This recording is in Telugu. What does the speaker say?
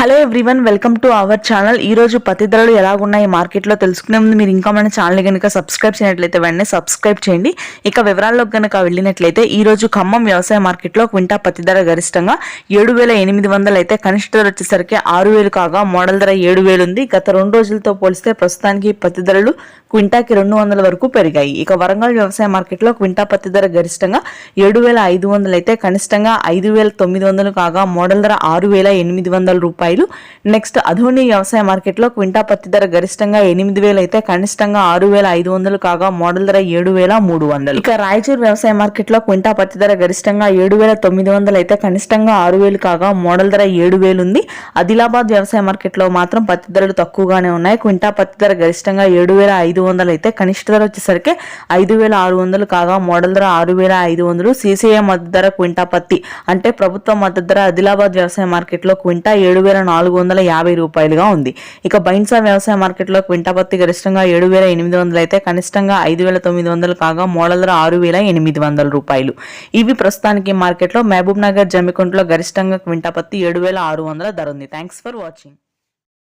Hello everyone, welcome to our channel. ఈ రోజు పత్తి ధరలు ఎలాగున్నాయి మార్కెట్లో తెలుసుకునే ముందు మీరు ఇంకా మన ఛానల్ కనుక సబ్స్క్రైబ్ చేయనట్లయితే వెంటనే సబ్స్క్రైబ్ చేయండి. ఇక వివరాల్లోకి కనుక వెళ్ళినట్లయితే ఈ రోజు ఖమ్మం వ్యవసాయ మార్కెట్లో క్వింటా పత్తి ధర గరిష్టంగా 7,800 అయితే, కనిష్ట ధర వచ్చేసరికి 6,000 కాగా మోడల్ ధర 7,000 ఉంది. గత 2 రోజులతో పోలిస్తే ప్రస్తుతానికి పత్తి ధరలు క్వింటాకి 200 వరకు పెరిగాయి. ఇక వరంగల్ వ్యవసాయ మార్కెట్లో క్వింటా పత్తి ధర గరిష్టంగా 7,500 అయితే, కనిష్టంగా 5,900 కాగా మోడల్ ధర 6,800 రూపాయలు. నెక్స్ట్ అధోని వ్యవసాయ మార్కెట్లో క్వింటా పత్తి ధర గరిష్టంగా 8,000 అయితే, కనిష్టంగా 6,500 కాగా మోడల్ ధర 7,300. ఇక రాయచూర్ వ్యవసాయ మార్కెట్లో క్వింటా పత్తి ధర గరిష్టంగా 7,900 అయితే, కనిష్టంగా 6,000 కాగా మోడల్ ధర 7,000 ఉంది. ఆదిలాబాద్ వ్యవసాయ మార్కెట్లో మాత్రం పత్తి ధరలు తక్కువగానే ఉన్నాయి. క్వింటా పత్తి ధర గరిష్టంగా 7,500 అయితే, కనిష్ట ధర వచ్చేసరికి 5,600 కాగా మోడల్ ధర 6,500. సిసిఐ మద్దతు ధర క్వింటా పత్తి అంటే ప్రభుత్వ మద్దతు ధర ఆదిలాబాద్ వ్యవసాయ మార్కెట్లో క్వింటా 7,450 రూపాయలుగా ఉంది. ఇక బైన్సా వ్యవసాయ మార్కెట్లో క్వింటా పత్తి గరిష్టంగా 7,800 అయితే, కనిష్టంగా 5,900 కాగా మోడల్ ధర 6,800 రూపాయలు. ఇవి ప్రస్తుతానికి మార్కెట్లో. మహబూబ్ నగర్, జమ్మికుంటలో గరిష్టంగా క్వింటా పత్తి 7,600 ధర ఉంది. Thanks for watching.